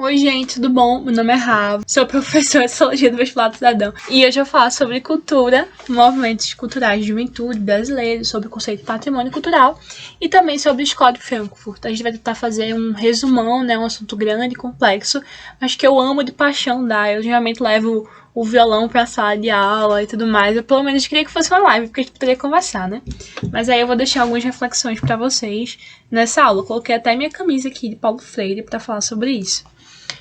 Oi gente, tudo bom? Meu nome é Rafa, sou professora de Sociologia do Vestibular do Cidadão e hoje eu falo sobre cultura, movimentos culturais de juventude brasileiros, sobre o conceito de patrimônio cultural e também sobre a escola de Frankfurt. A gente vai tentar fazer um resumão, né, um assunto grande e complexo, mas que eu amo de paixão dar. Eu geralmente levo o violão pra sala de aula e tudo mais. Eu pelo menos queria que fosse uma live, porque a gente poderia conversar, né? Mas aí eu vou deixar algumas reflexões pra vocês nessa aula. Eu coloquei até minha camisa aqui de Paulo Freire pra falar sobre isso.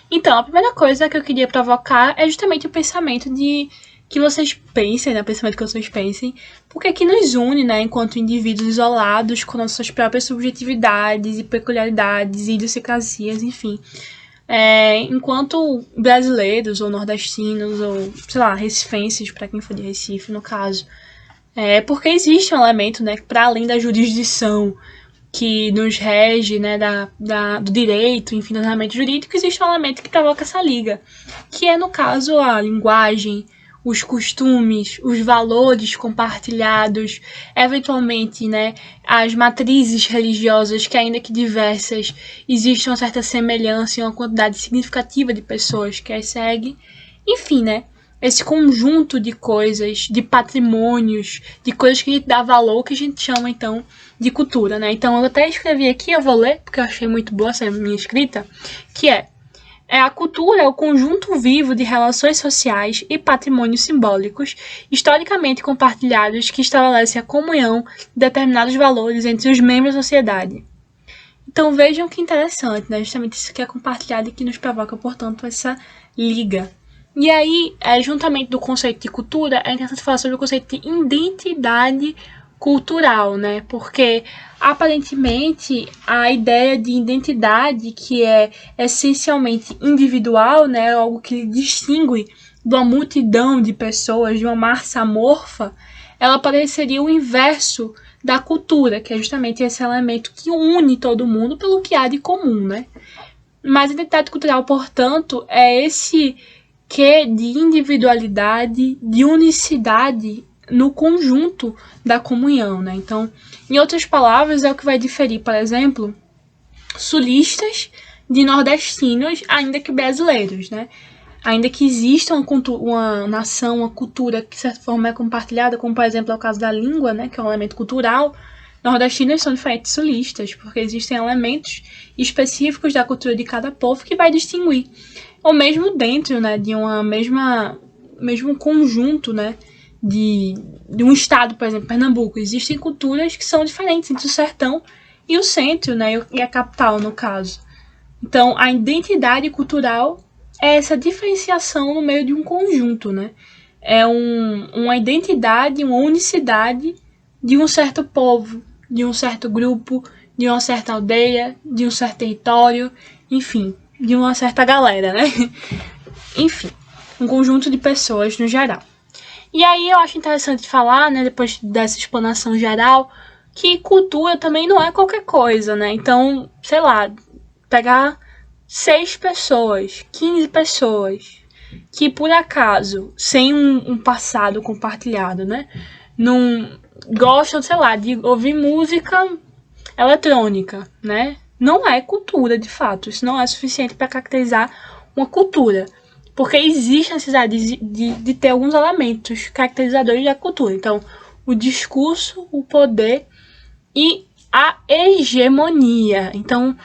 Então, a primeira coisa que eu queria provocar é justamente o pensamento de que vocês pensem, né? O pensamento que vocês pensem, porque que nos une, né? Enquanto indivíduos isolados, com nossas próprias subjetividades e peculiaridades, idiosincrasias, enfim. Enquanto brasileiros ou nordestinos ou, sei lá, recifenses, para quem for de Recife, no caso. Porque existe um elemento, né? Para além da jurisdição que nos rege, né, do direito, enfim, do ordenamento jurídico, existe um elemento que provoca essa liga, que é, no caso, a linguagem, os costumes, os valores compartilhados, eventualmente, né, as matrizes religiosas, que ainda que diversas, existe uma certa semelhança e uma quantidade significativa de pessoas que as seguem. Enfim, né, esse conjunto de coisas, de patrimônios, de coisas que a gente dá valor, que a gente chama, então, de cultura, né? Então, eu até escrevi aqui, eu vou ler, porque eu achei muito boa essa minha escrita, que a cultura é o conjunto vivo de relações sociais e patrimônios simbólicos, historicamente compartilhados, que estabelece a comunhão de determinados valores entre os membros da sociedade. Então, vejam que interessante, né? Justamente isso que é compartilhado e que nos provoca, portanto, essa liga. E aí, juntamente do conceito de cultura, é interessante falar sobre o conceito de identidade cultural, né? Porque, aparentemente, a ideia de identidade, que é essencialmente individual, né? Algo que distingue de uma multidão de pessoas, de uma massa amorfa, ela pareceria o inverso da cultura, que é justamente esse elemento que une todo mundo pelo que há de comum, né? Mas a identidade cultural, portanto, é esse que de individualidade, de unicidade no conjunto da comunhão, né? Então, em outras palavras, é o que vai diferir, por exemplo, sulistas de nordestinos, ainda que brasileiros, né? Ainda que exista uma nação, uma cultura que de certa forma é compartilhada, como por exemplo é o caso da língua, né, que é um elemento cultural, nordestinos são diferentes de sulistas, porque existem elementos específicos da cultura de cada povo que vai distinguir. Ou mesmo dentro, né, de uma mesmo conjunto, né, de um estado, por exemplo, Pernambuco, existem culturas que são diferentes entre o sertão e o centro, né, e a capital, no caso. Então, a identidade cultural é essa diferenciação no meio de um conjunto, né? É uma identidade, uma unicidade de um certo povo, de um certo grupo, de uma certa aldeia, de um certo território, enfim, de uma certa galera, né? Enfim, um conjunto de pessoas no geral. E aí eu acho interessante falar, né, depois dessa explanação geral, que cultura também não é qualquer coisa, né? Então, sei lá, pegar 6 pessoas, 15 pessoas, que por acaso, sem um passado compartilhado, né, não gostam, sei lá, de ouvir música eletrônica, né, não é cultura, de fato. Isso não é suficiente para caracterizar uma cultura, porque existe a necessidade de ter alguns elementos caracterizadores da cultura. Então, o discurso, o poder e a hegemonia. Então,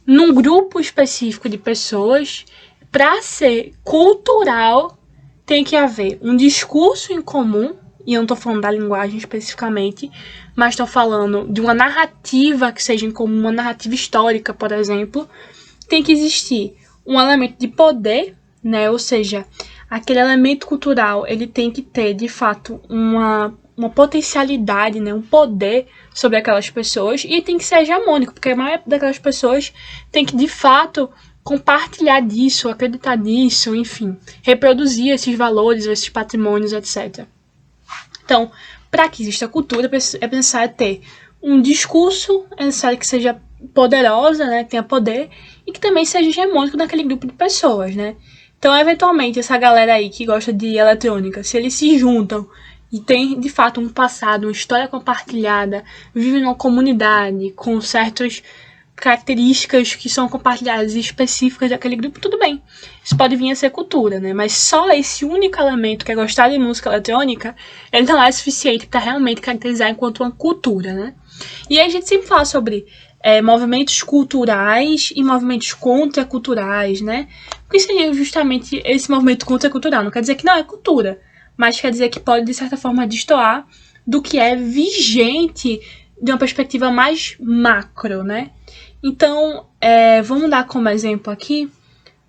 num grupo específico de pessoas, para ser cultural, tem que haver um discurso em comum, e eu não estou falando da linguagem especificamente, mas estou falando de uma narrativa que seja em comum, uma narrativa histórica, por exemplo. Tem que existir um elemento de poder, né? Ou seja, aquele elemento cultural, ele tem que ter, de fato, uma potencialidade, né, um poder sobre aquelas pessoas, e tem que ser hegemônico, porque a maioria daquelas pessoas tem que, de fato, compartilhar disso, acreditar nisso, enfim, reproduzir esses valores, esses patrimônios, etc. Então, para que exista cultura, é necessário ter um discurso, é necessário que seja poderosa, né, que tenha poder, e que também seja hegemônico naquele grupo de pessoas, né. Então, eventualmente, essa galera aí que gosta de eletrônica, se eles se juntam e tem, de fato, um passado, uma história compartilhada, vive numa comunidade com certos características que são compartilhadas e específicas daquele grupo, tudo bem. Isso pode vir a ser cultura, né? Mas só esse único elemento, que é gostar de música eletrônica, ele não é suficiente para realmente caracterizar enquanto uma cultura, né? E aí a gente sempre fala sobre movimentos culturais e movimentos contraculturais, né? Porque seria justamente esse movimento contracultural. Não quer dizer que não é cultura, mas quer dizer que pode, de certa forma, destoar do que é vigente de uma perspectiva mais macro, né? Então, vamos dar como exemplo aqui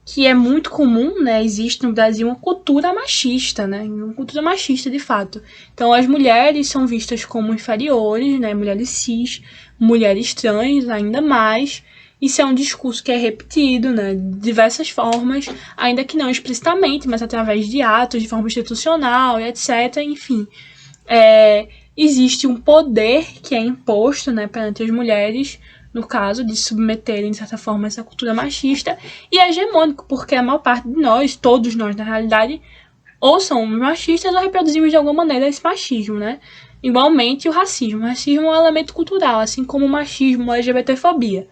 que é muito comum, né? Existe no Brasil uma cultura machista, né? Uma cultura machista, de fato. Então, as mulheres são vistas como inferiores, né? Mulheres cis, mulheres trans, ainda mais. Isso é um discurso que é repetido, né? De diversas formas, ainda que não explicitamente, mas através de atos, de forma institucional, etc. Enfim, existe um poder que é imposto, né, perante as mulheres, no caso de submeterem, de certa forma, essa cultura machista, e é hegemônico, porque a maior parte de nós, todos nós, na realidade, ou somos machistas ou reproduzimos de alguma maneira esse machismo, né? Igualmente o racismo. O racismo é um elemento cultural, assim como o machismo, a LGBTfobia.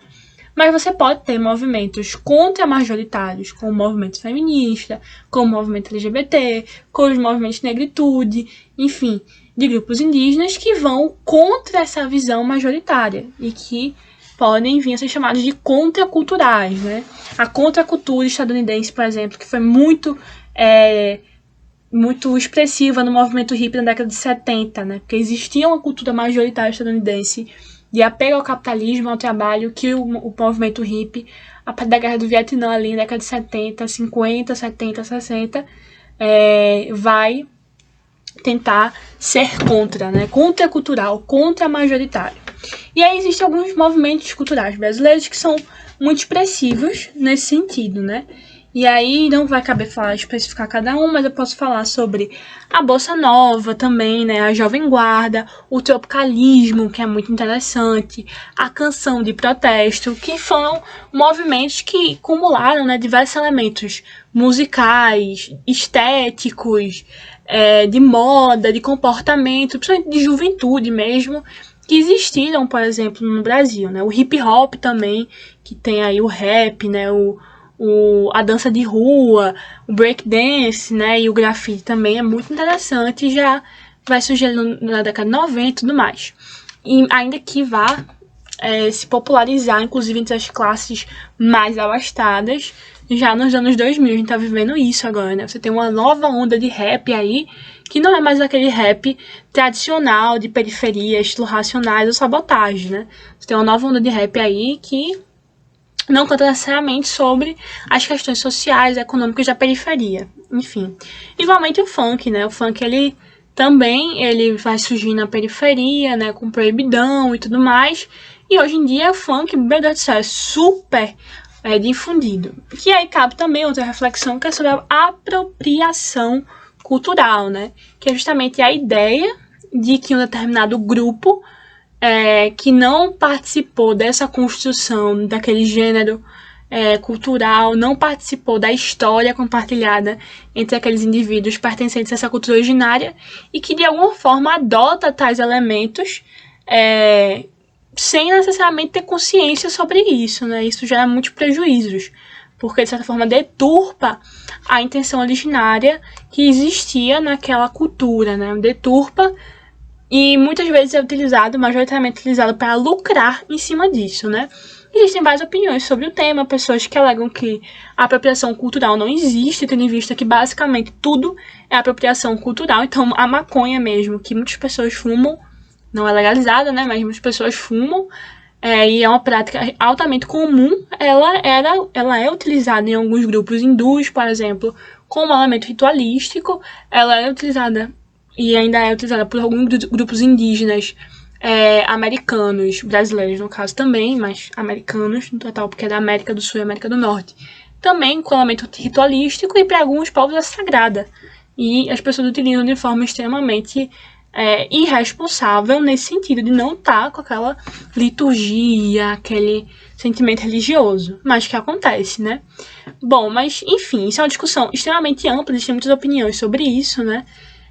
Mas você pode ter movimentos contra-majoritários, como o movimento feminista, como o movimento LGBT, como os movimentos de negritude, enfim, de grupos indígenas que vão contra essa visão majoritária e que podem vir a ser chamados de contraculturais, né? A contracultura estadunidense, por exemplo, que foi muito expressiva no movimento hippie na década de 70, né? Porque existia uma cultura majoritária estadunidense de apego ao capitalismo, ao trabalho, que o movimento hippie, a partir da Guerra do Vietnã, ali na década de 70, 50, 70, 60, vai tentar ser contra, né? Contracultural, contra-majoritário. E aí existem alguns movimentos culturais brasileiros que são muito expressivos nesse sentido, né? E aí não vai caber especificar cada um, mas eu posso falar sobre a Bossa Nova também, né? A Jovem Guarda, o tropicalismo, que é muito interessante, a canção de protesto, que foram movimentos que acumularam, né, diversos elementos musicais, estéticos, de moda, de comportamento, principalmente de juventude mesmo, que existiram, por exemplo, no Brasil, né? O hip hop também, que tem aí o rap, né? A dança de rua, o breakdance, né, e o grafite também é muito interessante, já vai surgindo na década de 90 e tudo mais. E ainda que vá se popularizar, inclusive entre as classes mais abastadas, já nos anos 2000, a gente tá vivendo isso agora, né? Você tem uma nova onda de rap aí, que não é mais aquele rap tradicional de periferia, estilo Racionais ou Sabotagem, né? Você tem uma nova onda de rap aí que não canta necessariamente sobre as questões sociais, econômicas da periferia, enfim. Igualmente o funk, né? O funk, ele vai surgir na periferia, né? Com proibidão e tudo mais. E hoje em dia o funk, meu Deus do céu, é super difundido. E aí cabe também outra reflexão, que é sobre a apropriação cultural, né? Que é justamente a ideia de que um determinado grupo que não participou dessa construção daquele gênero cultural, não participou da história compartilhada entre aqueles indivíduos pertencentes a essa cultura originária e que de alguma forma adota tais elementos sem necessariamente ter consciência sobre isso, né? Isso gera muitos prejuízos, porque de certa forma deturpa a intenção originária que existia naquela cultura, né? Deturpa e muitas vezes é majoritariamente utilizado para lucrar em cima disso, né? Existem várias opiniões sobre o tema, pessoas que alegam que a apropriação cultural não existe, tendo em vista que basicamente tudo é apropriação cultural. Então a maconha mesmo, que muitas pessoas fumam, não é legalizada, né? Mas muitas pessoas fumam, e é uma prática altamente comum. Ela é utilizada em alguns grupos hindus, por exemplo, como elemento ritualístico. Ela é utilizada e ainda é utilizada por alguns grupos indígenas americanos, brasileiros no caso também, mas americanos no total, porque é da América do Sul e América do Norte. Também com elemento ritualístico, e para alguns povos é sagrada. E as pessoas utilizam de forma extremamente irresponsável, nesse sentido de não estar com aquela liturgia, aquele sentimento religioso, mas que acontece, né? Bom, mas enfim, isso é uma discussão extremamente ampla, existem muitas opiniões sobre isso, né?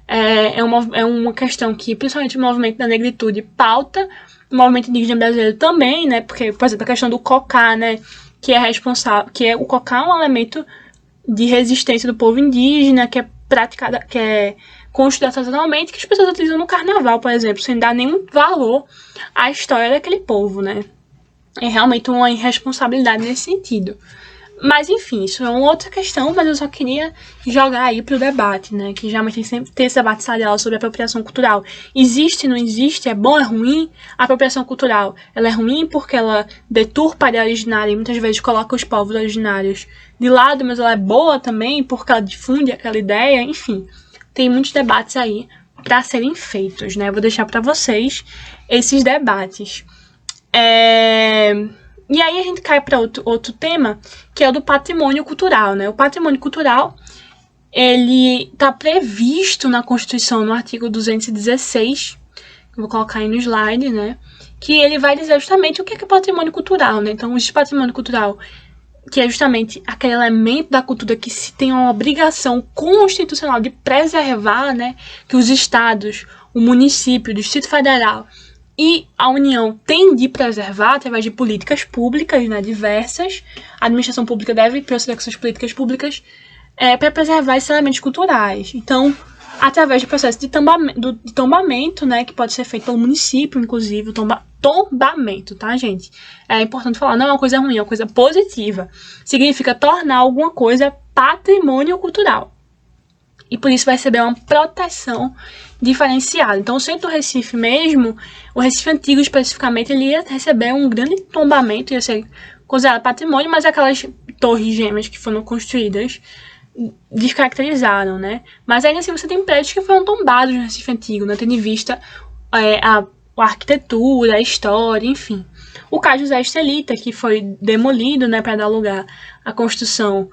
É uma questão que, principalmente o movimento da negritude, pauta o movimento indígena brasileiro também, né? Porque, por exemplo, a questão do cocá, né? Que é responsável, que é o cocá é um elemento de resistência do povo indígena, que é praticada, que é construída tradicionalmente, que as pessoas utilizam no carnaval, por exemplo, sem dar nenhum valor à história daquele povo, né? É realmente uma irresponsabilidade nesse sentido. Mas, enfim, isso é uma outra questão, mas eu só queria jogar aí pro debate, né? Que geralmente sempre tem esse debate salarial sobre apropriação cultural. Existe, não existe? É bom, é ruim? A apropriação cultural, ela é ruim porque ela deturpa a ideia originária e muitas vezes coloca os povos originários de lado, mas ela é boa também porque ela difunde aquela ideia, enfim. Tem muitos debates aí para serem feitos, né? Eu vou deixar para vocês esses debates. E aí a gente cai para outro tema, que é o do patrimônio cultural, né? O patrimônio cultural, ele está previsto na Constituição, no artigo 216, que eu vou colocar aí no slide, né? Que ele vai dizer justamente o que é patrimônio cultural, né? Então, o patrimônio cultural, que é justamente aquele elemento da cultura que se tem uma obrigação constitucional de preservar, né? Que os estados, o município, o Distrito Federal e a União tem de preservar através de políticas públicas, né, diversas. A administração pública deve proceder com essas políticas públicas para preservar esses elementos culturais. Então, através do processo de tombamento, né, que pode ser feito pelo município, inclusive, o tombamento, tá, gente? É importante falar, não é uma coisa ruim, é uma coisa positiva. Significa tornar alguma coisa patrimônio cultural. E por isso vai receber uma proteção diferenciada. Então, o centro do Recife mesmo, o Recife Antigo especificamente, ele ia receber um grande tombamento, ia ser considerado patrimônio, mas aquelas torres gêmeas que foram construídas descaracterizaram, né? Mas ainda assim você tem prédios que foram tombados no Recife Antigo, né? Tendo em vista a arquitetura, a história, enfim. O Cais José Estelita, que foi demolido, né, para dar lugar à construção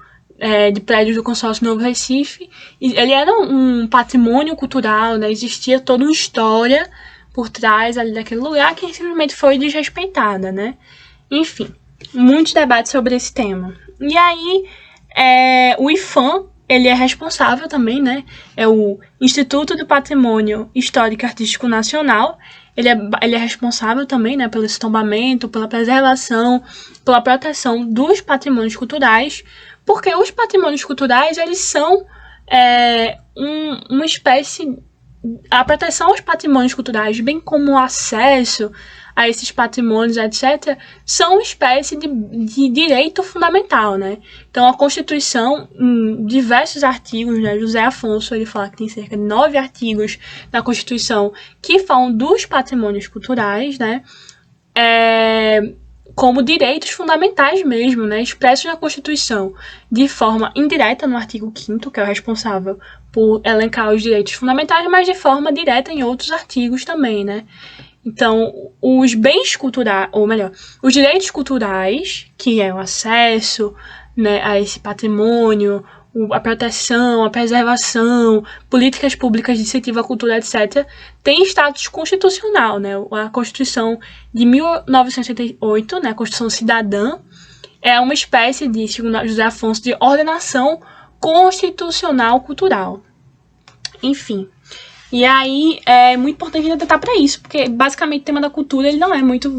de prédios do consórcio Novo Recife, ele era um patrimônio cultural, né? Existia toda uma história por trás ali daquele lugar que simplesmente foi desrespeitada, né? Enfim, muitos debates sobre esse tema. E aí, o IPHAN, ele é responsável também, né? É o Instituto do Patrimônio Histórico e Artístico Nacional. Ele é responsável também, né, pelo tombamento, pela preservação, pela proteção dos patrimônios culturais, porque os patrimônios culturais, eles são uma espécie... A proteção aos patrimônios culturais, bem como o acesso a esses patrimônios, etc., são uma espécie de direito fundamental, né? Então, a Constituição, em diversos artigos, né? José Afonso, ele fala que tem cerca de 9 artigos na Constituição que falam dos patrimônios culturais, né? Como direitos fundamentais mesmo, né, expressos na Constituição de forma indireta no artigo 5º, que é o responsável por elencar os direitos fundamentais, mas de forma direta em outros artigos também, né. Então, os bens culturais, ou melhor, os direitos culturais, que é o acesso, né, a esse patrimônio, a proteção, a preservação, políticas públicas de incentivo à cultura, etc., tem status constitucional, né? A Constituição de 1988, né, a Constituição Cidadã, é uma espécie de, segundo José Afonso, de ordenação constitucional cultural. Enfim. E aí é muito importante a gente atentar para isso, porque basicamente o tema da cultura ele não é muito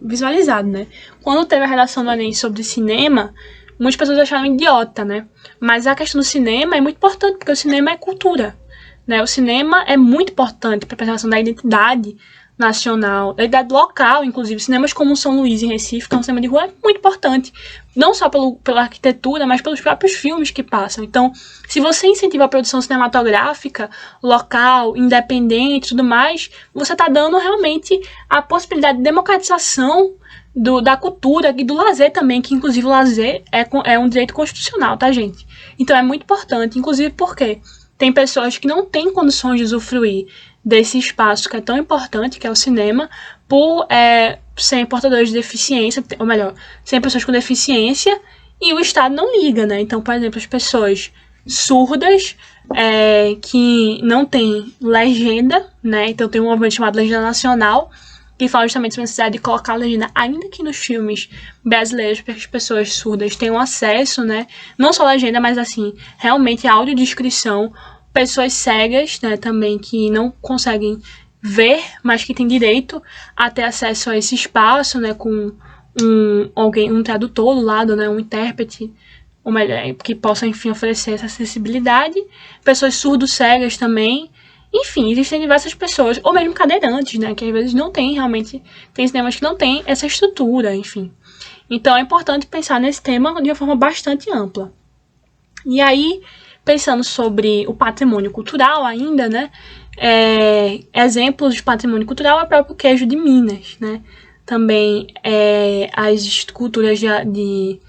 visualizado, né? Quando teve a redação do Enem sobre cinema, muitas pessoas acharam idiota, né? Mas a questão do cinema é muito importante, porque o cinema é cultura, né? O cinema é muito importante para a preservação da identidade nacional, da identidade local, inclusive. Cinemas como São Luís, em Recife, que é um cinema de rua, é muito importante. Não só pela arquitetura, mas pelos próprios filmes que passam. Então, se você incentiva a produção cinematográfica local, independente e tudo mais, você está dando realmente a possibilidade de democratização da cultura e do lazer também, que inclusive o lazer é um direito constitucional, tá, gente? Então é muito importante, inclusive porque tem pessoas que não têm condições de usufruir desse espaço que é tão importante, que é o cinema, por serem portadores de deficiência, ou melhor, serem pessoas com deficiência, e o Estado não liga, né? Então, por exemplo, as pessoas surdas, que não têm legenda, né? Então tem um movimento chamado Legenda Nacional, que fala justamente sobre a necessidade de colocar a legenda, ainda que nos filmes brasileiros, para que as pessoas surdas tenham acesso, né? Não só a legenda, mas assim, realmente a audiodescrição, pessoas cegas, né, também, que não conseguem ver, mas que tem direito a ter acesso a esse espaço, né, com um tradutor do lado, né, um intérprete, ou melhor, que possa, enfim, oferecer essa acessibilidade. Pessoas surdo-cegas também. Enfim, existem diversas pessoas, ou mesmo cadeirantes, né, que às vezes não tem realmente, tem cinemas que não tem essa estrutura, enfim. Então é importante pensar nesse tema de uma forma bastante ampla. E aí, pensando sobre o patrimônio cultural ainda, né, exemplos de patrimônio cultural é o próprio queijo de Minas, né, também as esculturas de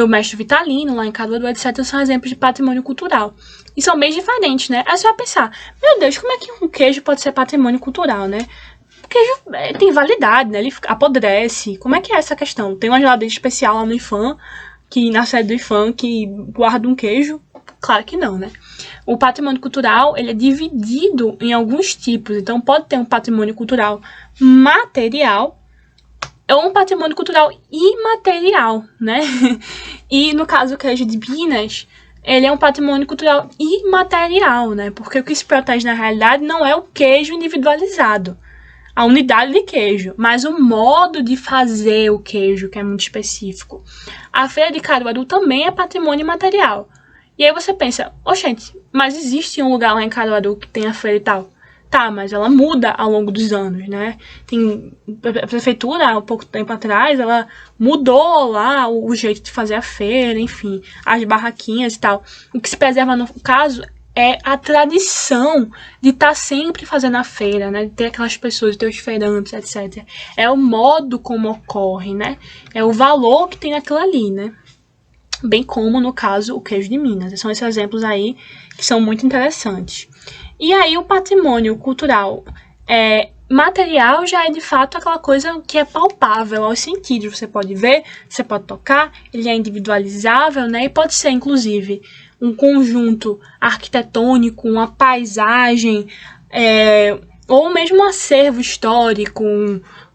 O Mestre Vitalino, lá em Caruaru, etc., são exemplos de patrimônio cultural. E são bem diferentes, né? Aí você vai pensar, meu Deus, como é que um queijo pode ser patrimônio cultural, né? O queijo tem validade, né? Ele apodrece. Como é que é essa questão? Tem uma geladeira especial lá no IFAM, na sede do IFAM, que guarda um queijo? Claro que não, né? O patrimônio cultural, ele é dividido em alguns tipos. Então, pode ter um patrimônio cultural material, ou um patrimônio cultural imaterial, né? E no caso do queijo de Minas, ele é um patrimônio cultural imaterial, né? Porque o que se protege na realidade não é o queijo individualizado, a unidade de queijo, mas o modo de fazer o queijo, que é muito específico. A Feira de Caruaru também é patrimônio imaterial. E aí você pensa, gente, mas existe um lugar lá em Caruaru que tem a feira e tal? Tá, mas ela muda ao longo dos anos, né? A prefeitura, há um pouco tempo atrás, ela mudou lá o jeito de fazer a feira, enfim, as barraquinhas e tal. O que se preserva no caso é a tradição de estar sempre fazendo a feira, né? De ter aquelas pessoas, de ter os feirantes, etc. É o modo como ocorre, né? É o valor que tem naquilo ali, né? Bem como, no caso, o queijo de Minas. São esses exemplos aí que são muito interessantes. E aí o patrimônio cultural material já é de fato aquela coisa que é palpável aos sentidos. Você pode ver, você pode tocar, ele é individualizável, né? E pode ser, inclusive, um conjunto arquitetônico, uma paisagem, ou mesmo um acervo histórico,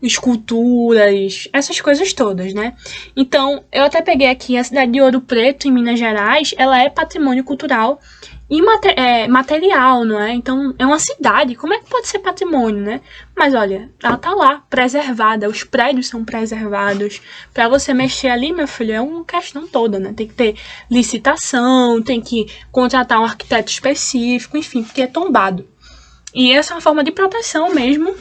esculturas, essas coisas todas, né? Então, eu até peguei aqui a cidade de Ouro Preto, em Minas Gerais, ela é patrimônio cultural e material, não é? Então, é uma cidade, como é que pode ser patrimônio, né? Mas olha, ela tá lá, preservada, os prédios são preservados. Para você mexer ali, meu filho, é uma questão toda, né? Tem que ter licitação, tem que contratar um arquiteto específico, enfim, porque é tombado. E essa é uma forma de proteção mesmo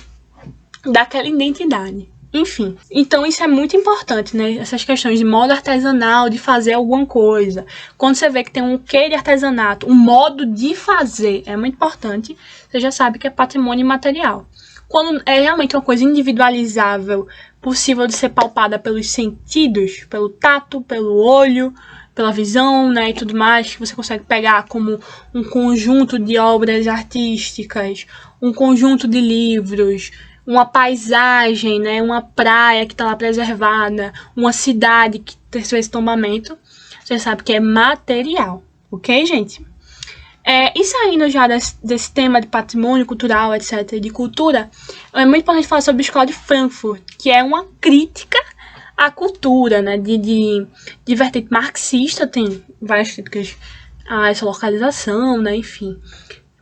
daquela identidade. Enfim, então isso é muito importante, né? Essas questões de modo artesanal, de fazer alguma coisa. Quando você vê que tem um quê de artesanato, um modo de fazer, é muito importante, você já sabe que é patrimônio imaterial. Quando é realmente uma coisa individualizável, possível de ser palpada pelos sentidos, pelo tato, pelo olho, pela visão, né, e tudo mais, que você consegue pegar como um conjunto de obras artísticas, um conjunto de livros, uma paisagem, né, uma praia que está lá preservada, uma cidade que tem esse tombamento, você sabe que é material, ok, gente? E saindo já desse tema de patrimônio cultural, etc., de cultura, é muito importante falar sobre a Escola de Frankfurt, que é uma crítica à cultura, né, de vertente marxista, tem várias críticas a essa localização, né, enfim,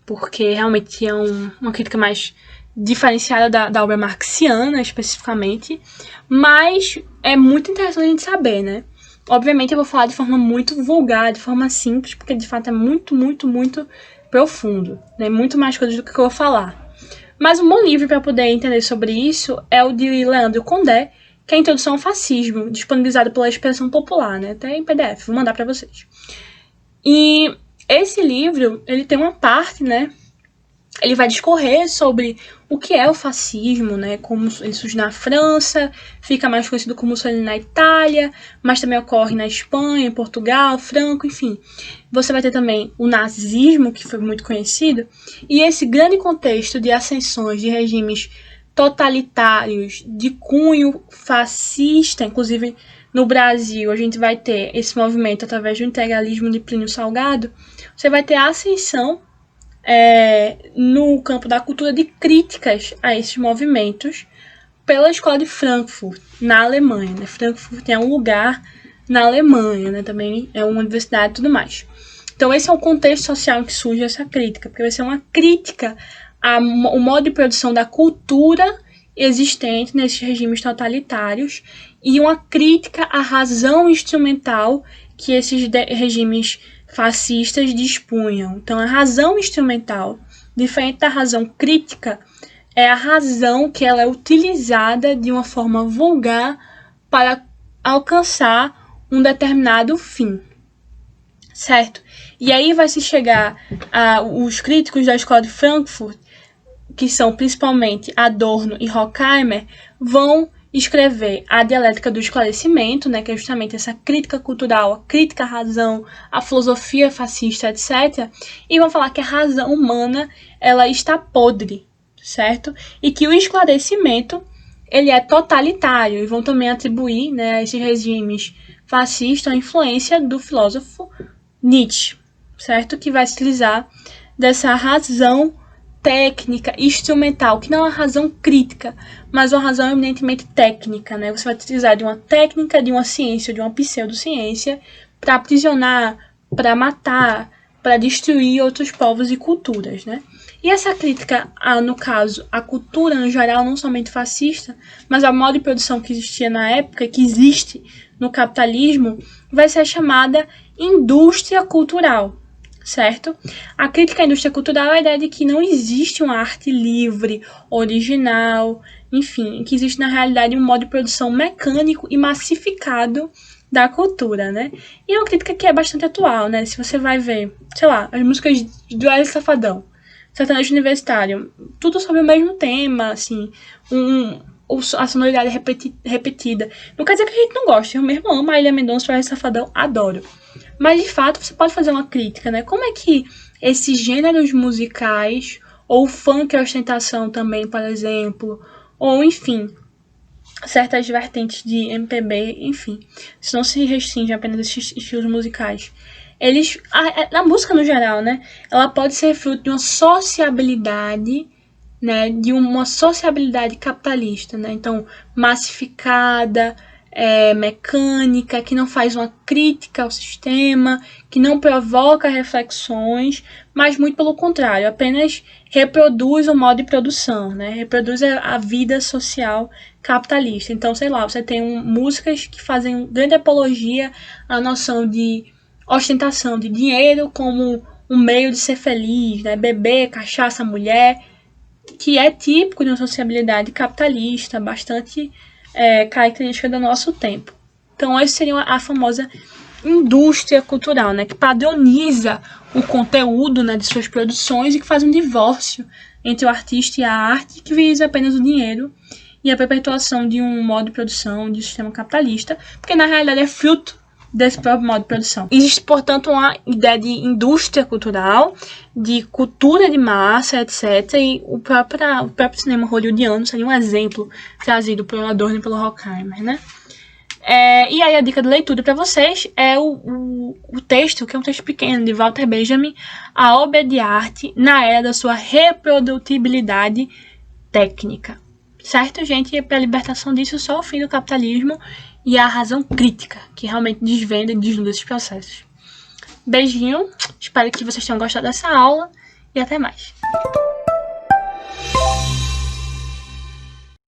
porque realmente é uma crítica mais diferenciada da obra marxiana, especificamente, mas é muito interessante a gente saber, né? Obviamente eu vou falar de forma muito vulgar, de forma simples, porque de fato é muito, muito, muito profundo, né? Muito mais coisas do que eu vou falar. Mas um bom livro para poder entender sobre isso é o de Leandro Condé, que é a Introdução ao Fascismo, disponibilizado pela Expressão Popular, né? Até em PDF, vou mandar para vocês. E esse livro, ele tem uma parte, né? Ele vai discorrer sobre o que é o fascismo, né? Como ele surge na França, fica mais conhecido como Mussolini na Itália, mas também ocorre na Espanha, Portugal, Franco, enfim. Você vai ter também o nazismo, que foi muito conhecido, e esse grande contexto de ascensões de regimes totalitários, de cunho fascista, inclusive no Brasil a gente vai ter esse movimento através do integralismo de Plínio Salgado, você vai ter a ascensão no campo da cultura de críticas a esses movimentos pela Escola de Frankfurt, na Alemanha, né? Frankfurt é um lugar na Alemanha, né? Também é uma universidade e tudo mais. Então esse é o contexto social em que surge essa crítica, porque vai ser uma crítica o modo de produção da cultura existente nesses regimes totalitários e uma crítica à razão instrumental que esses regimes fascistas dispunham. Então, a razão instrumental, diferente da razão crítica, é a razão que ela é utilizada de uma forma vulgar para alcançar um determinado fim, certo? E aí vai se chegar os críticos da escola de Frankfurt, que são principalmente Adorno e Horkheimer, vão escrever a dialética do esclarecimento, né, que é justamente essa crítica cultural, a crítica à razão, a filosofia fascista, etc. E vão falar que a razão humana ela está podre, certo? E que o esclarecimento ele é totalitário, e vão também atribuir, né, a esses regimes fascistas a influência do filósofo Nietzsche, certo? Que vai se utilizar dessa razão técnica, instrumental, que não é uma razão crítica, mas uma razão eminentemente técnica, né? Você vai utilizar de uma técnica, de uma ciência, de uma pseudociência, para aprisionar, para matar, para destruir outros povos e culturas, né? E essa crítica, no caso, à cultura no geral, não somente fascista, mas ao modo de produção que existia na época, que existe no capitalismo, vai ser chamada indústria cultural, certo? A crítica à indústria cultural é a ideia de que não existe uma arte livre, original, enfim, que existe na realidade um modo de produção mecânico e massificado da cultura, né? E é uma crítica que é bastante atual, né? Se você vai ver, sei lá, as músicas do Wesley Safadão, Sertanejo Universitário, tudo sobre o mesmo tema, assim, a sonoridade repetida. Não quer dizer que a gente não goste, eu mesmo amo a Ilha Mendonça e o Wesley Safadão, adoro. Mas, de fato, você pode fazer uma crítica, né? Como é que esses gêneros musicais, ou funk e ostentação também, por exemplo, ou, enfim, certas vertentes de MPB, enfim, se não se restringe apenas a esses estilos musicais, a música no geral, né? Ela pode ser fruto de uma sociabilidade, né? De uma sociabilidade capitalista, né? Então, massificada, mecânica, que não faz uma crítica ao sistema, que não provoca reflexões, mas muito pelo contrário, apenas reproduz o modo de produção, né? Reproduz a vida social capitalista. Então, sei lá, você tem músicas que fazem grande apologia à noção de ostentação, de dinheiro como um meio de ser feliz, né? Beber, cachaça, mulher, que é típico de uma sociabilidade capitalista, bastante característica do nosso tempo. Então, essa seria a famosa indústria cultural, né, que padroniza o conteúdo, né, de suas produções e que faz um divórcio entre o artista e a arte, que visa apenas o dinheiro e a perpetuação de um modo de produção de sistema capitalista, porque na realidade é fruto desse próprio modo de produção. Existe, portanto, uma ideia de indústria cultural, de cultura de massa, etc. E o próprio cinema hollywoodiano seria um exemplo trazido pelo Adorno e pelo Horkheimer, né? E aí a dica de leitura para vocês é o texto, que é um texto pequeno, de Walter Benjamin, A Obra de Arte na Era da Sua Reprodutibilidade Técnica. Certo, gente? E para a libertação disso, só o fim do capitalismo e a razão crítica, que realmente desvenda e desnuda esses processos. Beijinho, espero que vocês tenham gostado dessa aula e até mais.